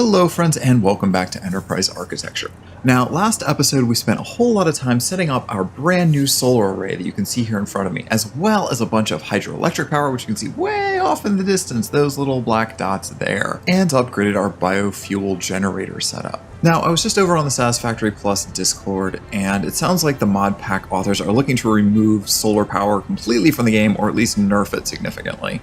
Hello friends and welcome back to Enterprise Architecture. Now last episode we spent a whole lot of time setting up our brand new solar array that you can see here in front of me, as well as a bunch of hydroelectric power which you can see way off in the distance, those little black dots there, and upgraded our biofuel generator setup. Now, I was just over on the Satisfactory Plus Discord, and it sounds like the mod pack authors are looking to remove solar power completely from the game, or at least nerf it significantly.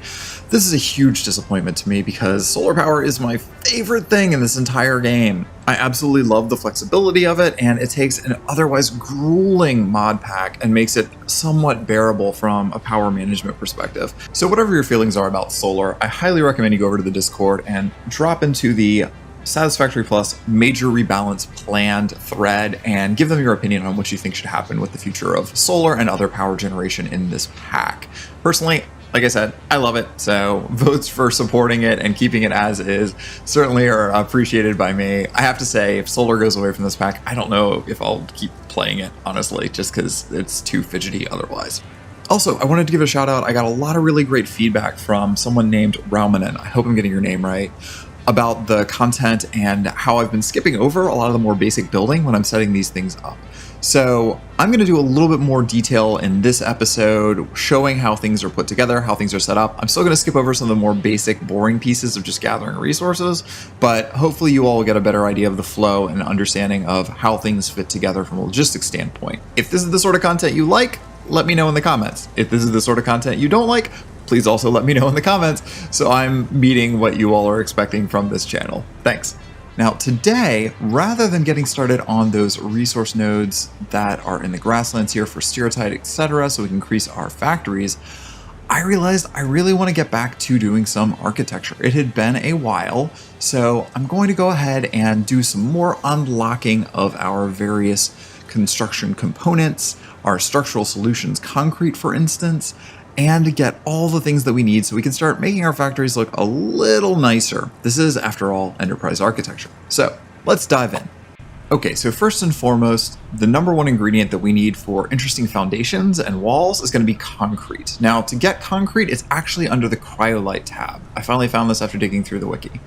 This is a huge disappointment to me because solar power is my favorite thing in this entire game. I absolutely love the flexibility of it, and it takes an otherwise grueling mod pack and makes it somewhat bearable from a power management perspective. So whatever your feelings are about solar, I highly recommend you go over to the Discord and drop into the Satisfactory Plus Major Rebalance Planned thread and give them your opinion on what you think should happen with the future of solar and other power generation in this pack. Personally, like I said, I love it, so votes for supporting it and keeping it as is certainly are appreciated by me. I have to say, if solar goes away from this pack, I don't know if I'll keep playing it, honestly, just because it's too fidgety otherwise. Also, I wanted to give a shout out. I got a lot of really great feedback from someone named Raumanen, I hope I'm getting your name right, about the content and how I've been skipping over a lot of the more basic building when I'm setting these things up. So I'm going to do a little bit more detail in this episode, showing how things are put together, how things are set up. I'm still going to skip over some of the more basic, boring pieces of just gathering resources, but hopefully you all will get a better idea of the flow and understanding of how things fit together from a logistics standpoint. If this is the sort of content you like, let me know in the comments. If this is the sort of content you don't like, please also let me know in the comments so I'm meeting what you all are expecting from this channel. Thanks. Now today, rather than getting started on those resource nodes that are in the grasslands here for stereotype, etc., so we can increase our factories, I realized I really want to get back to doing some architecture. It had been a while, so I'm going to go ahead and do some more unlocking of our various construction components, our structural solutions, concrete for instance, and get all the things that we need so we can start making our factories look a little nicer. This is, after all, enterprise architecture. So let's dive in. Okay, so first and foremost, the number one ingredient that we need for interesting foundations and walls is going to be concrete. Now, to get concrete, it's actually under the Cryolite tab. I finally found this after digging through the wiki.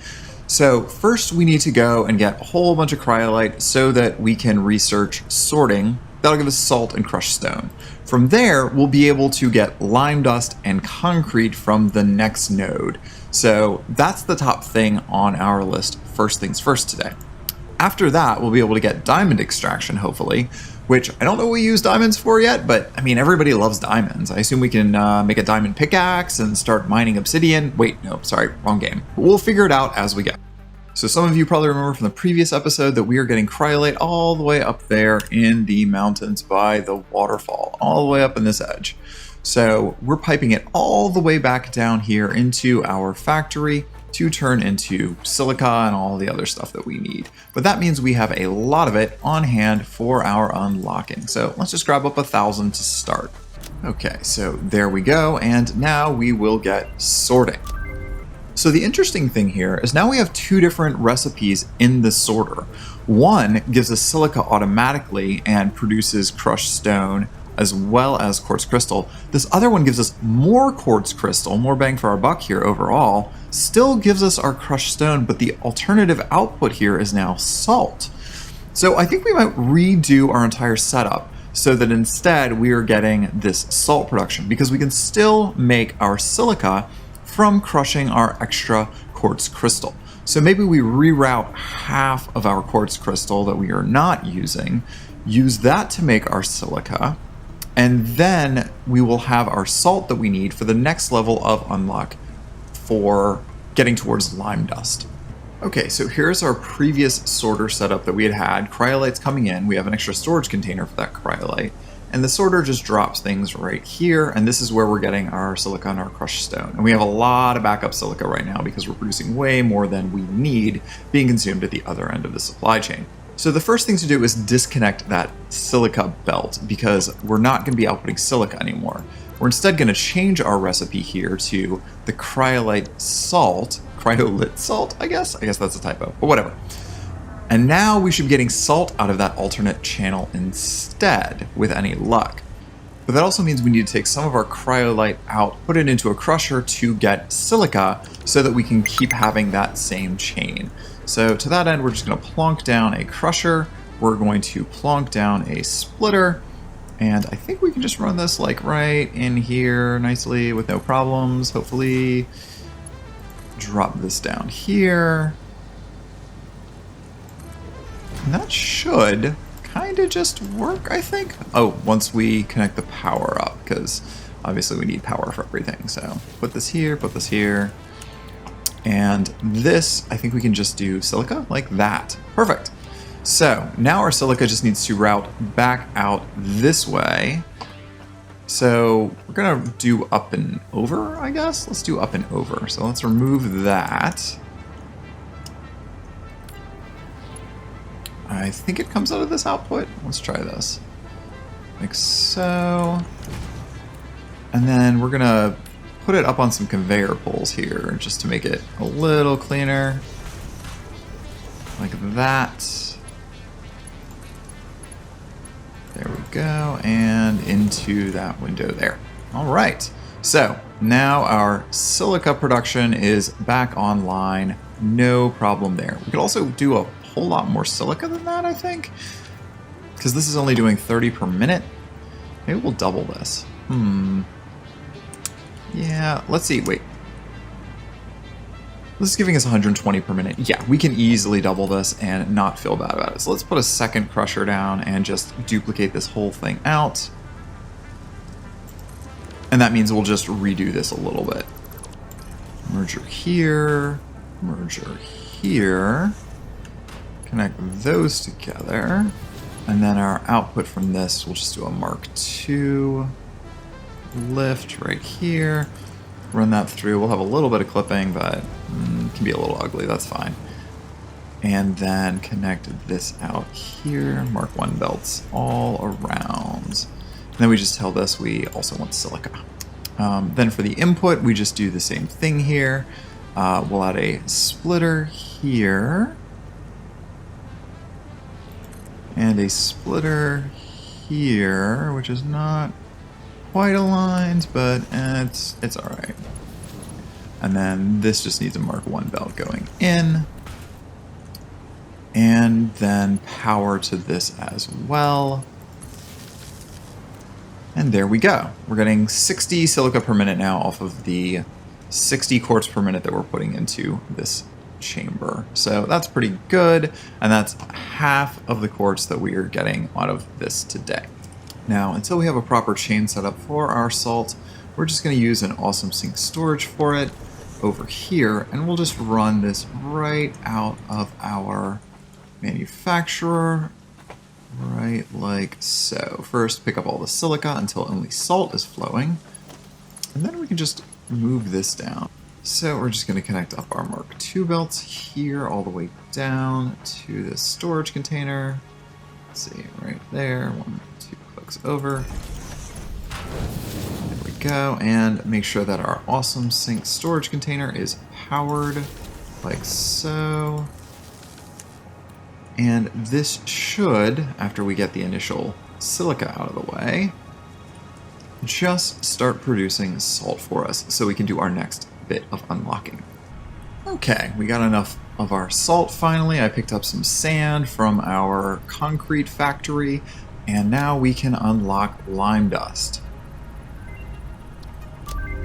So first we need to go and get a whole bunch of Cryolite so that we can research sorting. That'll give us salt and crushed stone. From there, we'll be able to get lime dust and concrete from the next node. So that's the top thing on our list, first things first today. After that, we'll be able to get diamond extraction, hopefully, which I don't know what we use diamonds for yet, but I mean, everybody loves diamonds. I assume we can make a diamond pickaxe and start mining obsidian. Wait, no, sorry, wrong game. But we'll figure it out as we go. So some of you probably remember from the previous episode that we are getting cryolite all the way up there in the mountains by the waterfall, all the way up in this edge. So we're piping it all the way back down here into our factory to turn into silica and all the other stuff that we need. But that means we have a lot of it on hand for our unlocking. So let's just grab up 1,000 to start. Okay, so there we go. And now we will get sorting. So the interesting thing here is now we have two different recipes in the sorter. One gives us silica automatically and produces crushed stone as well as quartz crystal. This other one gives us more quartz crystal, more bang for our buck here overall, still gives us our crushed stone, but the alternative output here is now salt. So I think we might redo our entire setup so that instead we are getting this salt production, because we can still make our silica from crushing our extra quartz crystal. So maybe we reroute half of our quartz crystal that we are not using, use that to make our silica, and then we will have our salt that we need for the next level of unlock for getting towards lime dust. Okay, so here's our previous sorter setup that we had. Cryolite's coming in. We have an extra storage container for that cryolite. And the sorter just drops things right here, and this is where we're getting our silica and our crushed stone. And we have a lot of backup silica right now because we're producing way more than we need being consumed at the other end of the supply chain. So the first thing to do is disconnect that silica belt because we're not going to be outputting silica anymore. We're instead going to change our recipe here to the cryolite salt, cryolite salt, I guess that's a typo, but whatever. And now we should be getting salt out of that alternate channel instead, with any luck. But that also means we need to take some of our cryolite out, put it into a crusher to get silica so that we can keep having that same chain. So to that end, we're just going to plonk down a crusher. We're going to plonk down a splitter. And I think we can just run this like right in here nicely with no problems. Hopefully drop this down here. And that should kind of just work, I think. Oh, once we connect the power up, because obviously we need power for everything. So put this here, and this, I think we can just do silica like that. Perfect. So now our silica just needs to route back out this way. So we're gonna do up and over, I guess. Let's do up and over. So let's remove that. I think it comes out of this output. Let's try this. Like so. And then we're gonna put it up on some conveyor poles here just to make it a little cleaner. Like that. There we go. And into that window there. All right. So now our silica production is back online. No problem there. We could also do a whole lot more silica than that, I think, because this is only doing 30 per minute. Maybe we'll double this. Yeah, let's see. Wait, this is giving us 120 per minute. Yeah, we can easily double this and not feel bad about it. So let's put a second crusher down and just duplicate this whole thing out, and that means we'll just redo this a little bit. Merger here, merger here. Connect those together, and then our output from this, we'll just do a Mark II lift right here. Run that through. We'll have a little bit of clipping, but it can be a little ugly. That's fine. And then connect this out here. Mark I belts all around. And then we just tell this we also want silica. Then for the input, we just do the same thing here. We'll add a splitter here. And a splitter here, which is not quite aligned, but it's all right. And then this just needs a Mark I belt going in. And then power to this as well. And there we go. We're getting 60 silica per minute now off of the 60 quartz per minute that we're putting into this chamber. So that's pretty good, and that's half of the quartz that we are getting out of this today. Now, until we have a proper chain set up for our salt, we're just going to use an awesome sink storage for it over here, and we'll just run this right out of our manufacturer, right like so. First, pick up all the silica until only salt is flowing, and then we can just move this down. So we're just going to connect up our Mark II belts here all the way down to this storage container. Let's see, right there, 1, 2 clicks over. There we go, and make sure that our awesome sink storage container is powered like so. And this should, after we get the initial silica out of the way, just start producing salt for us so we can do our next bit of unlocking. Okay, we got enough of our salt finally. I picked up some sand from our concrete factory, and now we can unlock lime dust.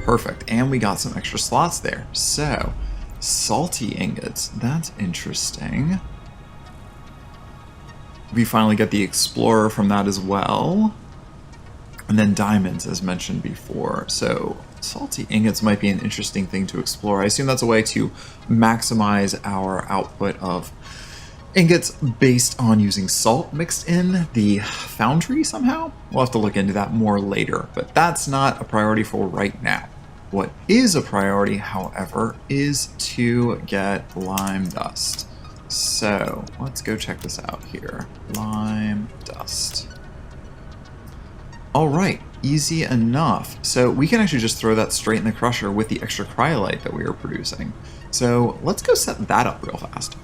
Perfect, and we got some extra slots there. So, salty ingots, that's interesting. We finally get the explorer from that as well. And then diamonds, as mentioned before. So salty ingots might be an interesting thing to explore. I assume that's a way to maximize our output of ingots based on using salt mixed in the foundry somehow. We'll have to look into that more later, but that's not a priority for right now. What is a priority, however, is to get lime dust. So let's go check this out here. Lime dust. All right, easy enough. So we can actually just throw that straight in the crusher with the extra cryolite that we are producing. So let's go set that up real fast.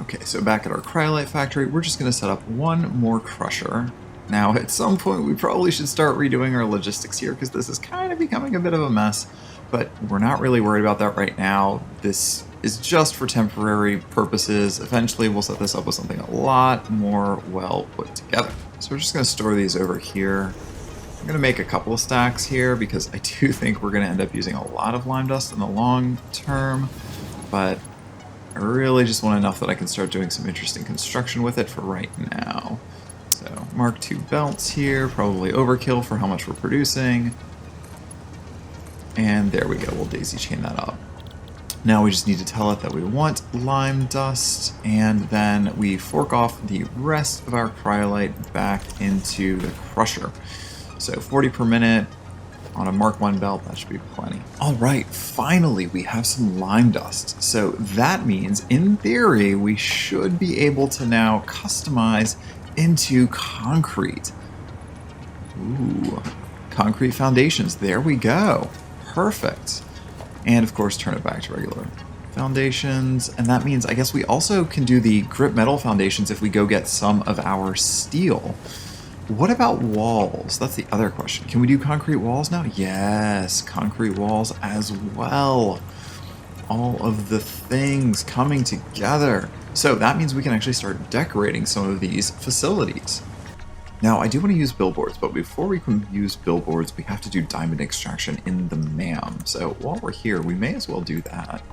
Okay, so back at our cryolite factory, we're just gonna set up one more crusher. Now, at some point, we probably should start redoing our logistics here because this is kind of becoming a bit of a mess, but we're not really worried about that right now. This is just for temporary purposes. Eventually we'll set this up with something a lot more well put together. So we're just going to store these over here. I'm going to make a couple of stacks here because I do think we're going to end up using a lot of lime dust in the long term, but I really just want enough that I can start doing some interesting construction with it for right now. So Mark II belts here, probably overkill for how much we're producing. And there we go, we'll daisy chain that up. Now we just need to tell it that we want lime dust, and then we fork off the rest of our cryolite back into the crusher. So 40 per minute on a Mark I belt, that should be plenty. All right, finally we have some lime dust. So that means, in theory, we should be able to now customize into concrete. Ooh, concrete foundations, there we go. Perfect. And of course turn it back to regular foundations, and that means I guess we also can do the grip metal foundations if we go get some of our steel. What about walls? That's the other question. Can we do concrete walls now? Yes, concrete walls as well. All of the things coming together. So that means we can actually start decorating some of these facilities. Now, I do want to use billboards, but before we can use billboards, we have to do diamond extraction in the MAM. So while we're here, we may as well do that.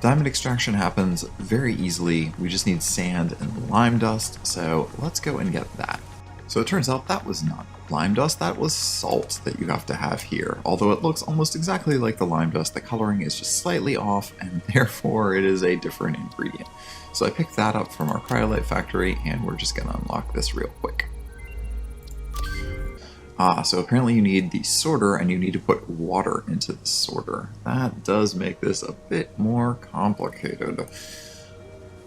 Diamond extraction happens very easily. We just need sand and lime dust, so let's go and get that. So it turns out that was not lime dust, that was salt that you have to have here. Although it looks almost exactly like the lime dust, the coloring is just slightly off, and therefore it is a different ingredient. So I picked that up from our Cryolite factory, and we're just going to unlock this real quick. So apparently you need the sorter, and you need to put water into the sorter. That does make this a bit more complicated.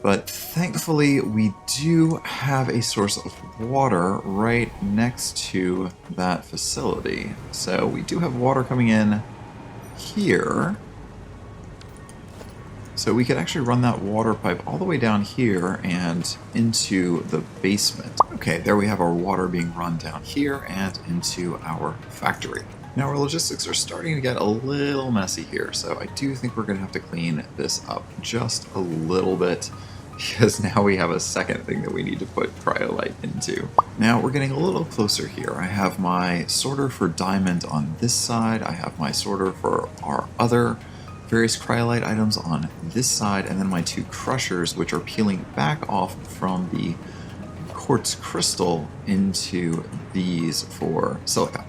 But thankfully we do have a source of water right next to that facility. So we do have water coming in here. So we could actually run that water pipe all the way down here and into the basement. Okay, there we have our water being run down here and into our factory. Now our logistics are starting to get a little messy here, so I do think we're gonna have to clean this up just a little bit, because now we have a second thing that we need to put cryolite into. Now we're getting a little closer here. I have my sorter for diamond on this side, I have my sorter for our other various cryolite items on this side, and then my two crushers, which are peeling back off from the quartz crystal into these for silica.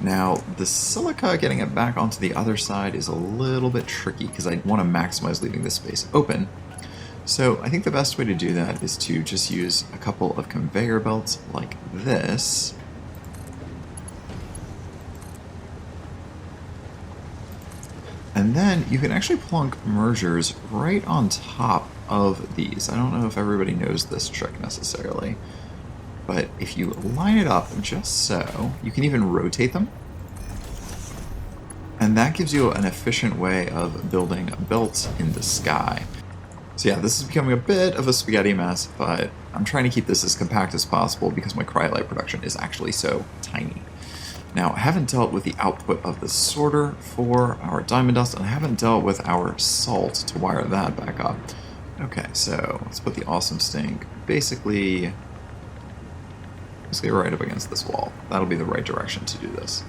Now, the silica, getting it back onto the other side is a little bit tricky because I want to maximize leaving this space open. So I think the best way to do that is to just use a couple of conveyor belts like this. And then you can actually plunk mergers right on top of these. I don't know if everybody knows this trick necessarily, but if you line it up just so, you can even rotate them. And that gives you an efficient way of building belts in the sky. So yeah, this is becoming a bit of a spaghetti mess, but I'm trying to keep this as compact as possible because my cryolite production is actually so tiny. Now, I haven't dealt with the output of the sorter for our diamond dust, and I haven't dealt with our salt to wire that back up. Okay, so let's put the awesome stink basically right up against this wall. That'll be the right direction to do this.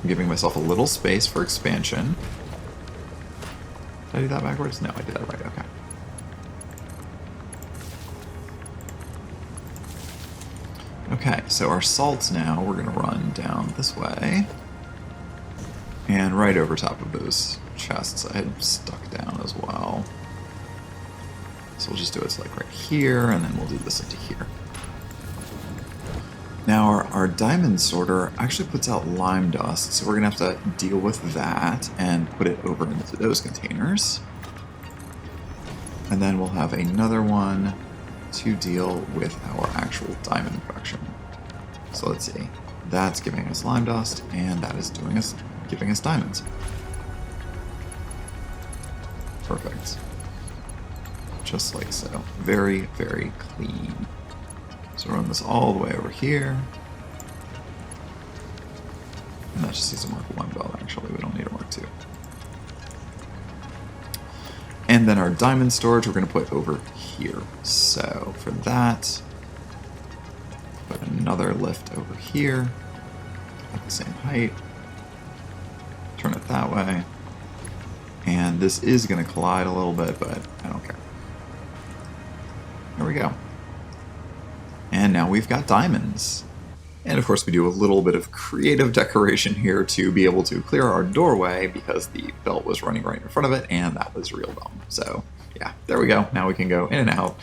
I'm giving myself a little space for expansion. Did I do that backwards? No, I did that right, okay. Okay, so our salts now, we're gonna run down this way. And right over top of those chests I had stuck down as well. So we'll just do it like right here, and then we'll do this into here. Now our diamond sorter actually puts out lime dust, so we're gonna have to deal with that and put it over into those containers. And then we'll have another one to deal with our actual diamond production. So let's see, that's giving us lime dust, and that is giving us diamonds. Perfect. Just like so. Very, very clean. So run this all the way over here. And that just needs a Mark I belt, actually. We don't need a Mark II. And then our diamond storage we're going to put over here. So for that, put another lift over here at the same height. Turn it that way. And this is going to collide a little bit, but I don't care. There we go. And now we've got diamonds. And of course we do a little bit of creative decoration here to be able to clear our doorway because the belt was running right in front of it, and that was real dumb. So yeah, there we go. Now we can go in and out,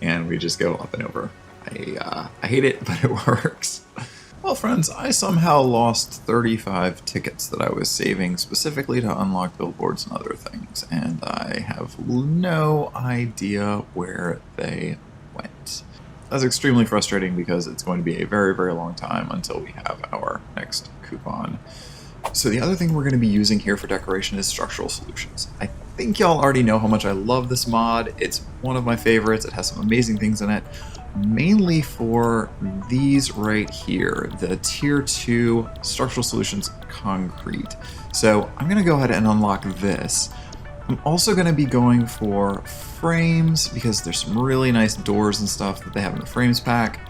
and we just go up and over. I hate it, but it works. Well, friends, I somehow lost 35 tickets that I was saving specifically to unlock billboards and other things, and I have no idea where they went. That's extremely frustrating because it's going to be a very, very long time until we have our next coupon. So the other thing we're going to be using here for decoration is structural solutions. I think y'all already know how much I love this mod. It's one of my favorites. It has some amazing things in it. Mainly for these right here, the tier 2 structural solutions concrete. So I'm going to go ahead and unlock this. I'm also going to be going for frames because there's some really nice doors and stuff that they have in the frames pack.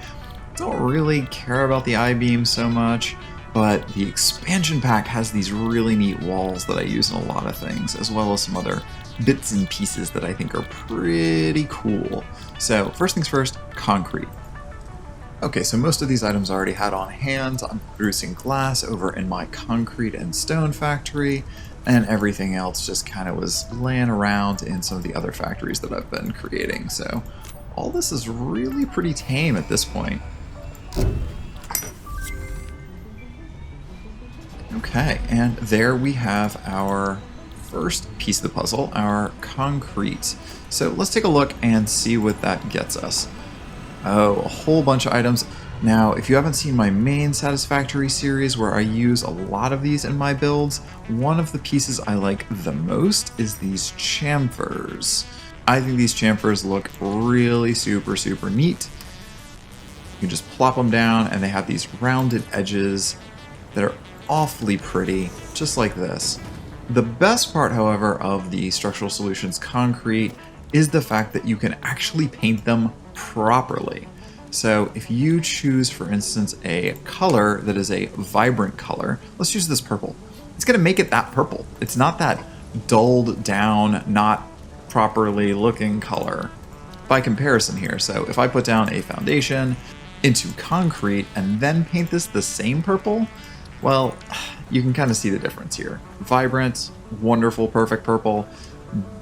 Don't really care about the I-beam so much, but the expansion pack has these really neat walls that I use in a lot of things, as well as some other bits and pieces that I think are pretty cool. So first things first, concrete. Okay, so most of these items I already had on hand. I'm producing glass over in my concrete and stone factory, and everything else just kind of was laying around in some of the other factories that I've been creating. So all this is really pretty tame at this point. Okay, and there we have our first piece of the puzzle, our concrete. So let's take a look and see what that gets us. Oh, a whole bunch of items. Now, if you haven't seen my main Satisfactory series where I use a lot of these in my builds, one of the pieces I like the most is these chamfers. I think these chamfers look really super, super neat. You can just plop them down and they have these rounded edges that are awfully pretty, just like this. The best part, however, of the Structural Solutions concrete is the fact that you can actually paint them properly. So if you choose, for instance, a color that is a vibrant color, let's use this purple. It's going to make it that purple. It's not that dulled down, not properly looking color by comparison here. So if I put down a foundation into concrete and then paint this the same purple, well, you can kind of see the difference here. Vibrant, wonderful, perfect purple,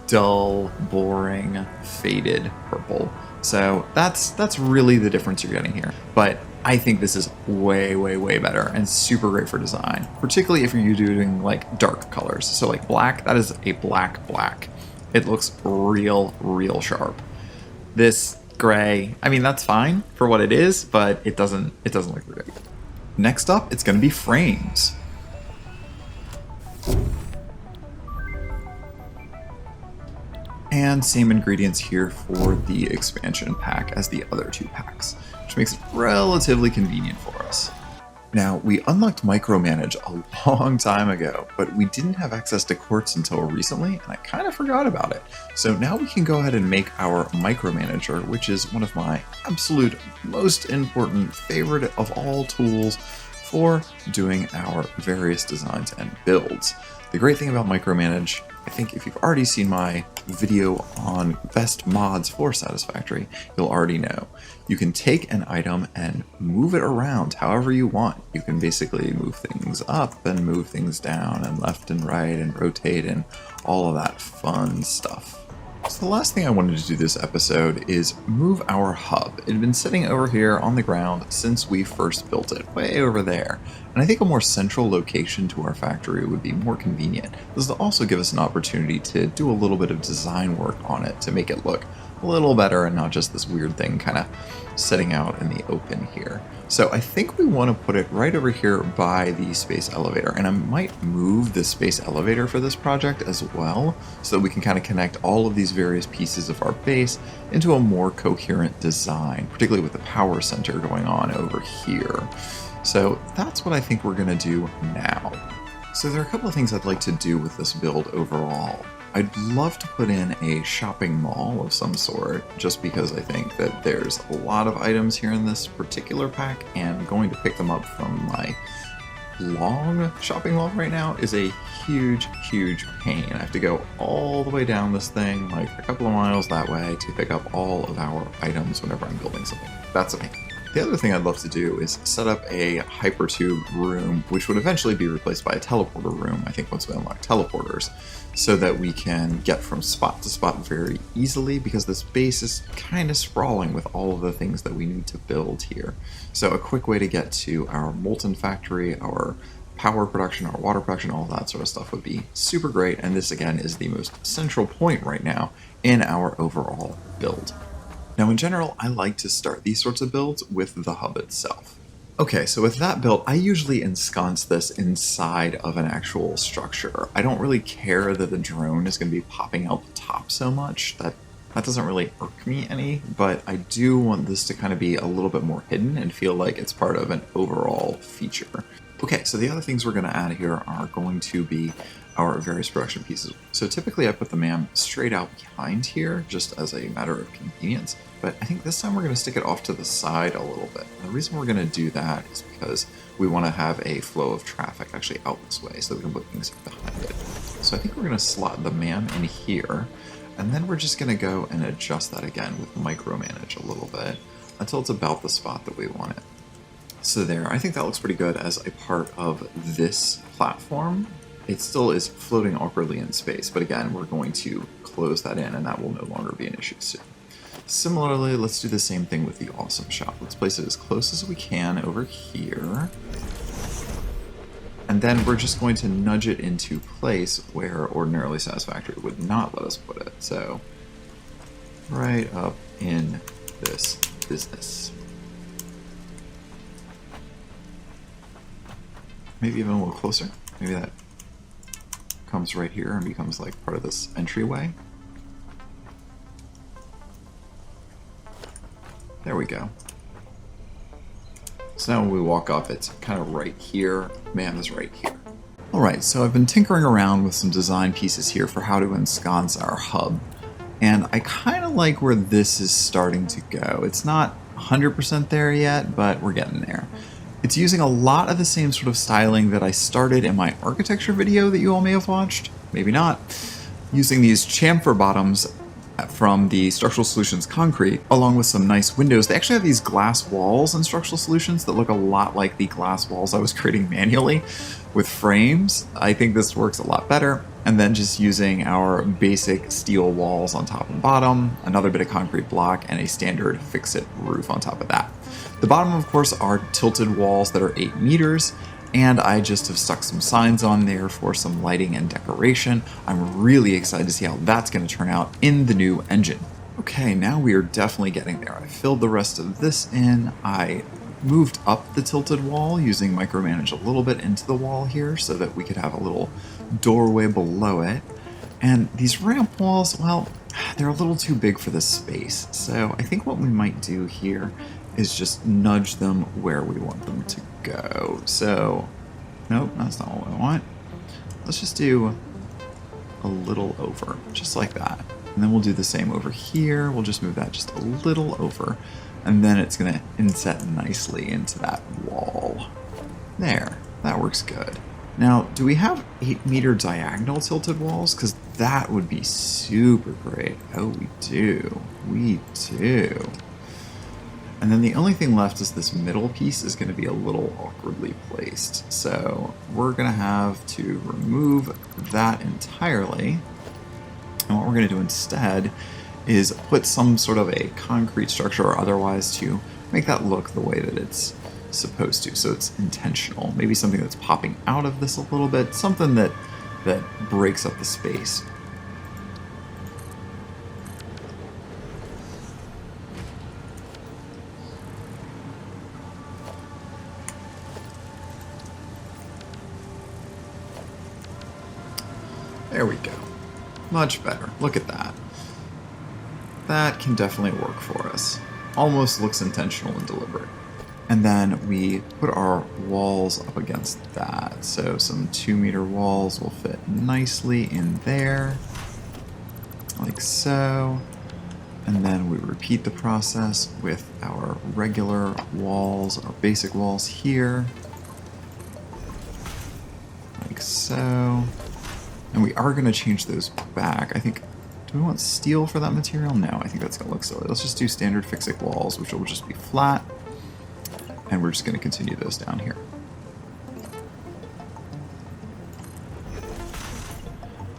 dull, boring, faded purple. So that's really the difference you're getting here. But I think this is way, way, way better and super great for design, particularly if you're doing like dark colors. So like black, that is a black. It looks real sharp. This gray, I mean, that's fine for what it is, but it doesn't look very good. Next up, it's going to be frames. And same ingredients here for the expansion pack as the other two packs, which makes it relatively convenient for us. Now, we unlocked Micromanage a long time ago, but we didn't have access to quartz until recently, and I kind of forgot about it. So now we can go ahead and make our Micromanager, which is one of my absolute most important favorite of all tools for doing our various designs and builds. The great thing about Micromanage, I think if you've already seen my video on best mods for Satisfactory, you'll already know. You can take an item and move it around however you want. You can basically move things up and move things down and left and right and rotate and all of that fun stuff. So the last thing I wanted to do this episode is move our hub. It had been sitting over here on the ground since we first built it, way over there. And I think a more central location to our factory would be more convenient. This will also give us an opportunity to do a little bit of design work on it to make it look a little better and not just this weird thing kind of sitting out in the open here. So I think we want to put it right over here by the space elevator, and I might move the space elevator for this project as well so that we can kind of connect all of these various pieces of our base into a more coherent design, particularly with the power center going on over here. So that's what I think we're going to do now. So there are a couple of things I'd like to do with this build overall. I'd love to put in a shopping mall of some sort, just because I think that there's a lot of items here in this particular pack, and going to pick them up from my long shopping log right now is a huge pain. I have to go all the way down this thing, like a couple of miles that way, to pick up all of our items whenever I'm building something. That's a pain. The other thing I'd love to do is set up a hypertube room, which would eventually be replaced by a teleporter room, I think, once we unlock teleporters, so that we can get from spot to spot very easily, because this base is kind of sprawling with all of the things that we need to build here. So a quick way to get to our molten factory, our power production, our water production, all that sort of stuff would be super great, and this again is the most central point right now in our overall build. Now, in general, I like to start these sorts of builds with the hub itself. Okay, so with that build, I usually ensconce this inside of an actual structure. I don't really care that the drone is going to be popping out the top so much. That doesn't really irk me any, but I do want this to kind of be a little bit more hidden and feel like it's part of an overall feature. Okay, so the other things we're going to add here are going to be our various production pieces. So typically I put the MAM straight out behind here, just as a matter of convenience, but I think this time we're going to stick it off to the side a little bit. And the reason we're going to do that is because we want to have a flow of traffic actually out this way, so that we can put things behind it. So I think we're going to slot the MAM in here, and then we're just going to go and adjust that again with micromanage a little bit until it's about the spot that we want it. So there, I think that looks pretty good as a part of this platform. It still is floating awkwardly in space, but again, we're going to close that in and that will no longer be an issue soon. Similarly, let's do the same thing with the awesome shop. Let's place it as close as we can over here. And then we're just going to nudge it into place where ordinarily Satisfactory would not let us put it. So, right up in this business. Maybe even a little closer. Maybe that comes right here and becomes like part of this entryway. There we go. So now when we walk up, it's kind of right here. MAM is right here. Alright, so I've been tinkering around with some design pieces here for how to ensconce our hub. And I kind of like where this is starting to go. It's not 100% there yet, but we're getting there. It's using a lot of the same sort of styling that I started in my architecture video that you all may have watched, maybe not. Using these chamfer bottoms from the Structural Solutions Concrete, along with some nice windows. They actually have these glass walls in Structural Solutions that look a lot like the glass walls I was creating manually with frames. I think this works a lot better. And then just using our basic steel walls on top and bottom, another bit of concrete block, and a standard fix-it roof on top of that. The bottom, of course, are tilted walls that are 8 meters, and I just have stuck some signs on there for some lighting and decoration. I'm really excited to see how that's going to turn out in the new engine. Okay, now we are definitely getting there. I filled the rest of this in. I moved up the tilted wall using micromanage a little bit into the wall here so that we could have a little doorway below it. And these ramp walls, well, they're a little too big for this space. So I think what we might do here is just nudge them where we want them to go. So, nope, that's not what we want. Let's just do a little over, just like that. And then we'll do the same over here. We'll just move that just a little over. And then it's gonna inset nicely into that wall. There, that works good. Now, do we have 8-meter diagonal tilted walls? Because that would be super great. Oh, we do. We do. And then the only thing left is this middle piece is going to be a little awkwardly placed. So we're going to have to remove that entirely. And what we're going to do instead is put some sort of a concrete structure or otherwise to make that look the way that it's supposed to. So it's intentional. Maybe something that's popping out of this a little bit, something that breaks up the space. There we go. Much better. Look at that. That can definitely work for us. Almost looks intentional and deliberate. And then we put our walls up against that. So some 2-meter walls will fit nicely in there. like so. And then we repeat the process with our regular walls, our basic walls here, like so. And we are going to change those back. I think, do we want steel for that material? No, I think that's going to look silly. Let's just do standard fixate walls, which will just be flat. And we're just going to continue those down here.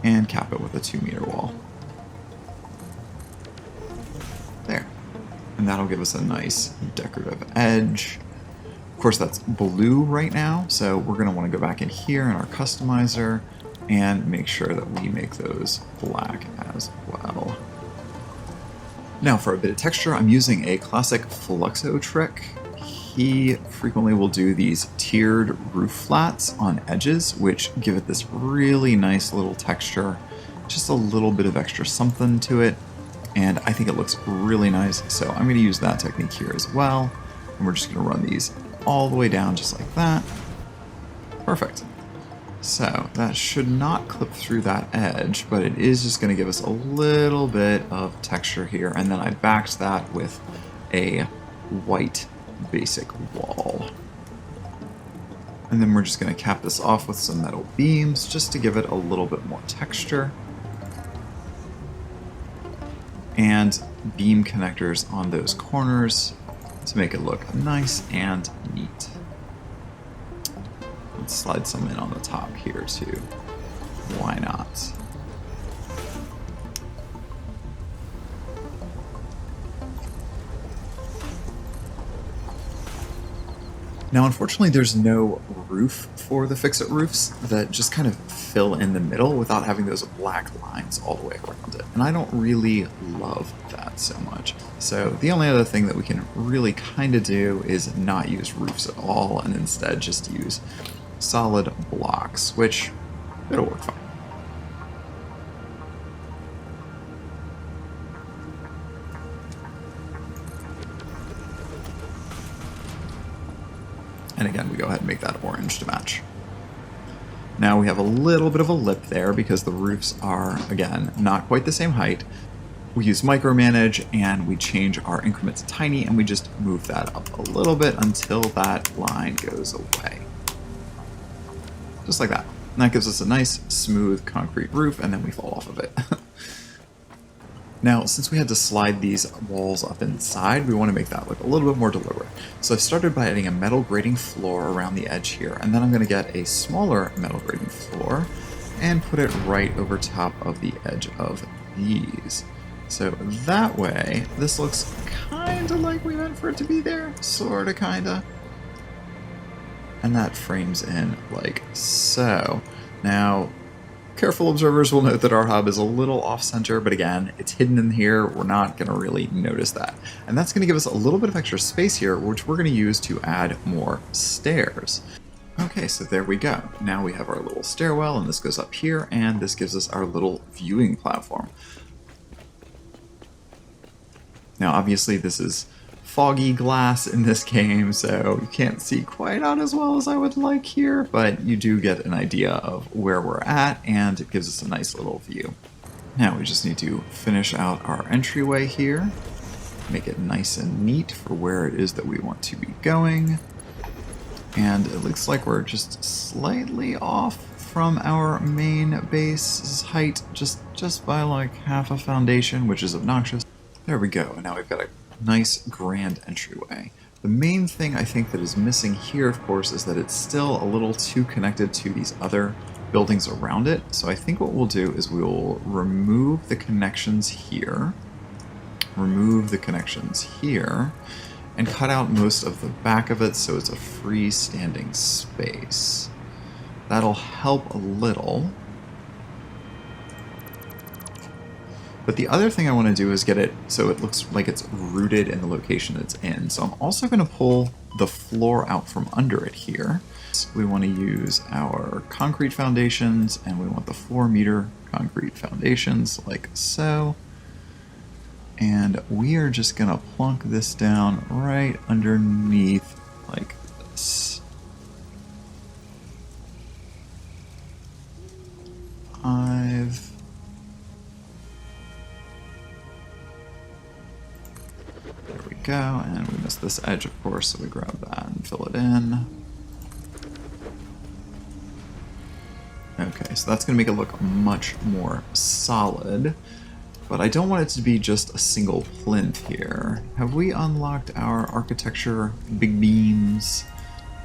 And cap it with a 2-meter wall. There. And that'll give us a nice decorative edge. Of course, that's blue right now, so we're going to want to go back in here in our customizer and make sure that we make those black as well. Now for a bit of texture, I'm using a classic Fluxo trick. He frequently will do these tiered roof flats on edges, which give it this really nice little texture, just a little bit of extra something to it, and I think it looks really nice, so I'm going to use that technique here as well, and we're just going to run these all the way down just like that. Perfect. So that should not clip through that edge, but it is just going to give us a little bit of texture here. And then I backed that with a white basic wall. And then we're just going to cap this off with some metal beams just to give it a little bit more texture. And beam connectors on those corners to make it look nice and neat. Let's slide some in on the top here too. Why not? Now, unfortunately, there's no roof for the fix-it roofs that just kind of fill in the middle without having those black lines all the way around it. And I don't really love that so much. So the only other thing that we can really kind of do is not use roofs at all and instead just use solid blocks, which it'll work fine. And again, we go ahead and make that orange to match. Now we have a little bit of a lip there because the roofs are, again, not quite the same height. We use micromanage and we change our increment to tiny and we just move that up a little bit until that line goes away. Just like that. And that gives us a nice, smooth concrete roof, and then we fall off of it. Now, since we had to slide these walls up inside, we want to make that look a little bit more deliberate. So I started by adding a metal grating floor around the edge here, and then I'm going to get a smaller metal grating floor and put it right over top of the edge of these. So that way, this looks kind of like we meant for it to be there, sort of, kind of. And that frames in like so. Now, careful observers will note that our hub is a little off-center, but again, it's hidden in here. We're not going to really notice that. And that's going to give us a little bit of extra space here, which we're going to use to add more stairs. Okay, so there we go. Now we have our little stairwell, and this goes up here, and this gives us our little viewing platform. Now, obviously, this is foggy glass in this game, so you can't see quite out as well as I would like here, but you do get an idea of where we're at, and it gives us a nice little view. Now we just need to finish out our entryway here, make it nice and neat for where it is that we want to be going, and it looks like we're just slightly off from our main base's height, just by like half a foundation, which is obnoxious. There we go, and now we've got a nice grand entryway. The main thing I think that is missing here, of course, is that it's still a little too connected to these other buildings around it. So I think what we'll do is we'll remove the connections here, and cut out most of the back of it so it's a freestanding space. That'll help a little. But the other thing I want to do is get it so it looks like it's rooted in the location it's in. So I'm also going to pull the floor out from under it here. So we want to use our concrete foundations, and we want the 4-meter concrete foundations like so. And we are just going to plunk this down right underneath like this. go, and we missed this edge, of course, so we grab that and fill it in. Okay, so that's going to make it look much more solid, but I don't want it to be just a single plinth here. Have we unlocked our architecture big beams?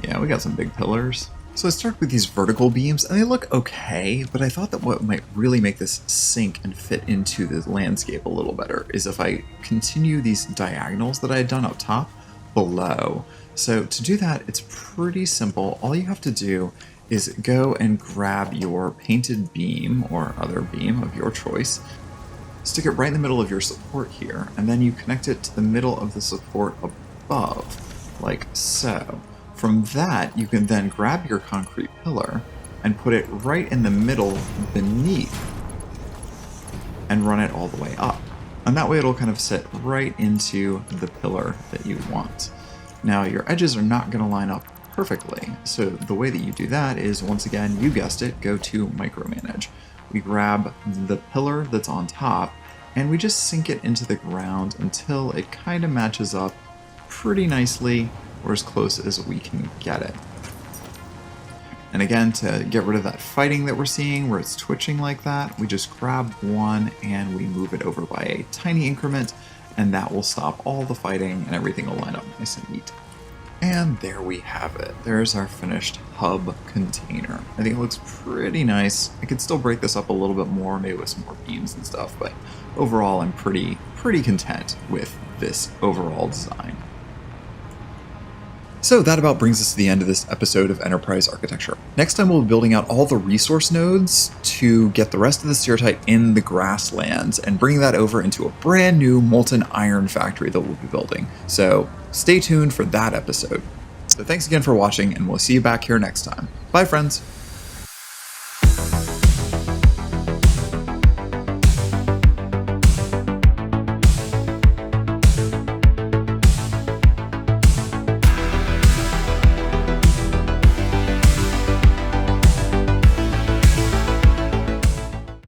Yeah, we got some big pillars. So I start with these vertical beams, and they look okay, but I thought that what might really make this sink and fit into the landscape a little better is if I continue these diagonals that I had done up top below. So to do that, it's pretty simple. All you have to do is go and grab your painted beam or other beam of your choice, stick it right in the middle of your support here, and then you connect it to the middle of the support above, like so. From that, you can then grab your concrete pillar and put it right in the middle beneath and run it all the way up. And that way it'll kind of sit right into the pillar that you want. Now your edges are not going to line up perfectly, so the way that you do that is, once again, you guessed it, go to micromanage. We grab the pillar that's on top and we just sink it into the ground until it kind of matches up pretty nicely, or as close as we can get it. And again, to get rid of that fighting that we're seeing where it's twitching like that, we just grab one and we move it over by a tiny increment, and that will stop all the fighting and everything will line up nice and neat. And there we have it. There's our finished hub container. I think it looks pretty nice. I could still break this up a little bit more, maybe with some more beams and stuff, but overall I'm pretty content with this overall design. So that about brings us to the end of this episode of Enterprise Architecture. Next time we'll be building out all the resource nodes to get the rest of the stereotype in the grasslands and bring that over into a brand new molten iron factory that we'll be building. So stay tuned for that episode. So thanks again for watching, and we'll see you back here next time. Bye, friends!